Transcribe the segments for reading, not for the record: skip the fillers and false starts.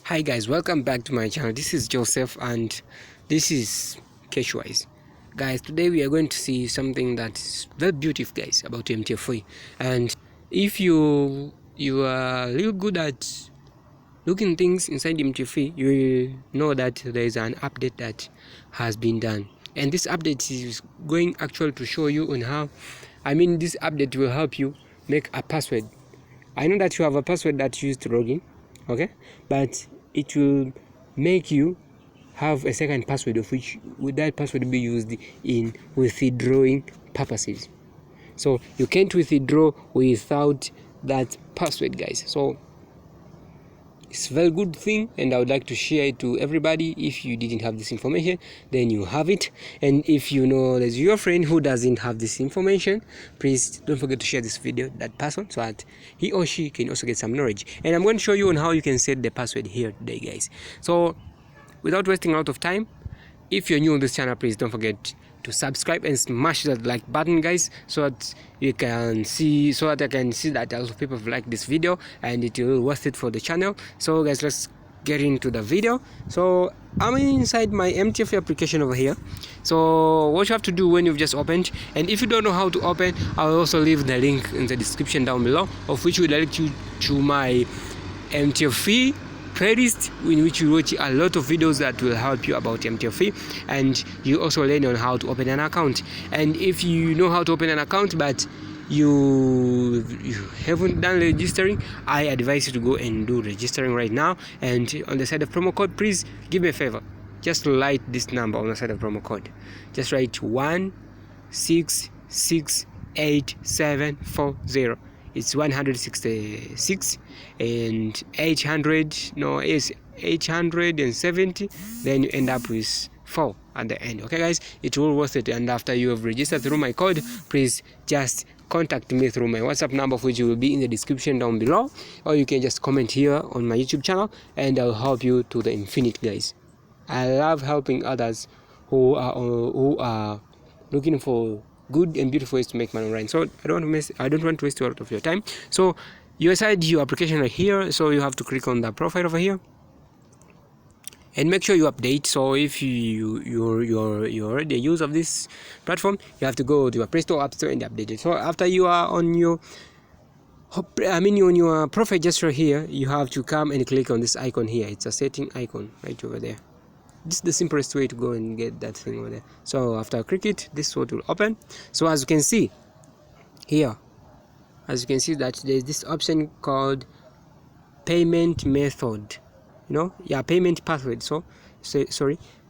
Hi guys, welcome back to my channel. This is Joseph and this is Cashwise. Guys, today we are going to see something that's very beautiful, guys, about Mtfe. And if you are real good at looking things inside Mtfe, you will know that there is an update that has been done. And this update is going actually to show you on how, this update will help you make a password. I know that you have a password that you used to log in, okay, but it will make you have a second password, of which that password will be used in withdrawing purposes. So you can't withdraw without that password, guys. So it's a very good thing, and I would like to share it to everybody. If you didn't have this information, then you have it. And if you know there's your friend who doesn't have this information, please don't forget to share this video to that person so that he or she can also get some knowledge. And I'm going to show you on how you can set the password here today, guys. So without wasting a lot of time, if you're new on this channel, please don't forget to subscribe and smash that like button, guys, so that you can see, so that I can see that a lot of people have liked this video and it will worth it for the channel. So guys, let's get into the video. So I'm inside my Mtfe application over here. So what you have to do when you've just opened, and if you don't know how to open, I'll also leave the link in the description down below, of which will direct you to my Mtfe playlist, in which you watch a lot of videos that will help you about Mtfe, and you also learn on how to open an account. And if you know how to open an account but you haven't done registering, I advise you to go and do registering right now. And on the side of promo code, please give me a favor, just write this number on the side of promo code. Just write 166870. It's 166 and 870, then you end up with 4 at the end. Okay guys, it will worth it. And after you have registered through my code, please just contact me through my WhatsApp number, which will be in the description down below, or you can just comment here on my YouTube channel and I'll help you to the infinite, guys. I love helping others who are looking for good and beautiful ways to make money online. So I don't want to waste a lot of your time. So you assign your application right here, so you have to click on the profile over here and make sure you update. So if you're already a user of this platform, you have to go to your Play Store, App Store, and update it. So after you are on your on your profile, just right here, you have to come and click on this icon here. It's a setting icon right over there. This is the simplest way to go and get that thing over there. So after I click it, this one will open. So as you can see here, that there's this option called payment method, payment password.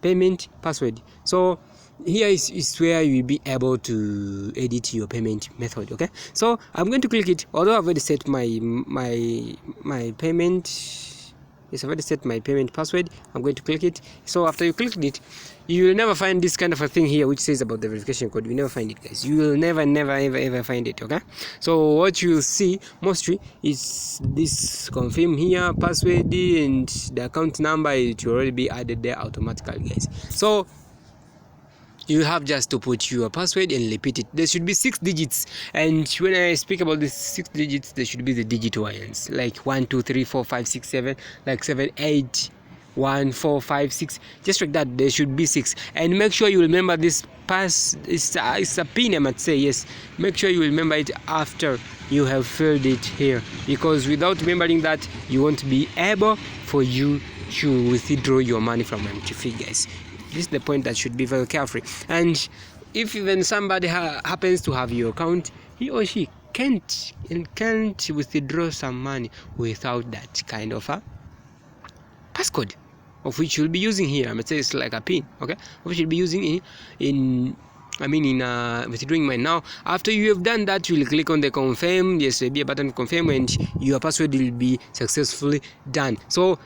Payment password. So here is where you will be able to edit your payment method. Okay, so I'm going to click it, although I've already set my payment. Yes, I've already set my payment password. I'm going to click it. So after you click it, you will never find this kind of a thing here which says about the verification code. You never find it, guys. You will never ever find it. Okay, so what you see mostly is this confirm here password, and the account number, it will already be added there automatically, guys. So you have just to put your password and repeat it. There should be 6 digits, and when I speak about these 6 digits, there should be the digit ones, like 1 2 3 4 5 6 7, like 7 8 1 4 5 6, just like that. There should be 6. And make sure you remember this it's a pin, I might say. Yes, make sure you remember it after you have filled it here, because without remembering that, you won't be able for you to withdraw your money from Mtfe, guys. This is the point that should be very careful. And if even somebody happens to have your account, he or she can't withdraw some money without that kind of a passcode, of which you'll be using here. I'm gonna say it's like a pin, okay, which you'll be using in withdrawing money. Now after you have done that, you will click on the confirm. Yes, there will be a button confirm, and your password will be successfully done. So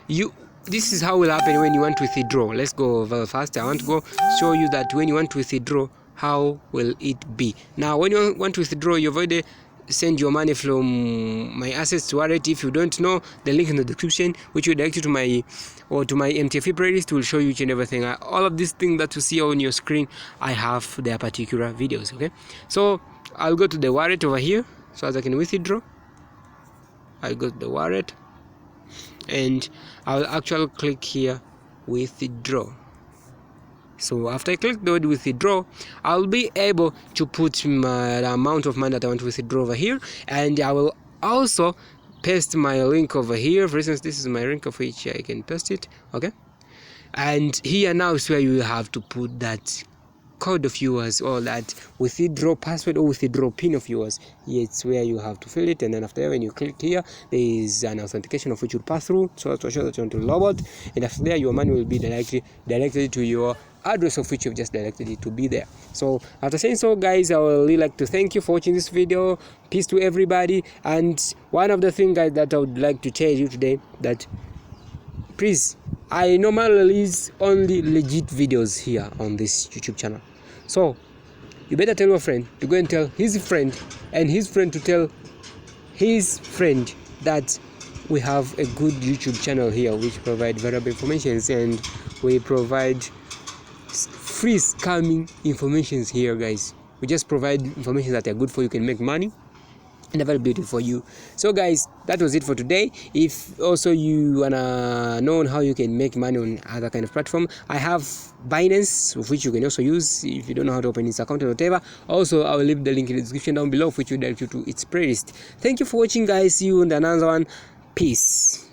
this is how it will happen when you want to withdraw. Let's go very fast. I want to go show you that when you want to withdraw, how will it be. Now when you want to withdraw, you've already send your money from my assets wallet. If you don't know, the link in the description, which will direct you to my Mtfe playlist, will show you each and everything. All of these things that you see on your screen, I have their particular videos. Okay, so I'll go to the wallet over here, so as I can withdraw. I'll go to the wallet. and I'll actually click here withdraw. So after I click the word withdraw, I'll be able to put the amount of money that I want to withdraw over here, and I will also paste my link over here. For instance, this is my link of which I can paste it. Okay, and here now is where you have to put that code of yours, or that withdraw password or withdraw pin of yours. It's where you have to fill it, and then after that, when you click here, there is an authentication of which will pass through, so to show that you want to log out, and after that your money will be directed to your address of which you've just directed it to be there. So after saying so, guys, I would really like to thank you for watching this video. Peace to everybody. And one of the things, guys, that I would like to tell you today, that please, I normally release only legit videos here on this YouTube channel. So you better tell your friend to go and tell his friend, and his friend to tell his friend that we have a good YouTube channel here which provide valuable information, and we provide free scamming informations here, guys. We just provide information that are good for you, can make money, and very beautiful for you. So guys, that was it for today. If also you wanna know how you can make money on other kind of platform, I have Binance, of which you can also use if you don't know how to open this account or whatever. Also, I will leave the link in the description down below, which will direct you to its playlist. Thank you for watching, guys. See you in another one. Peace.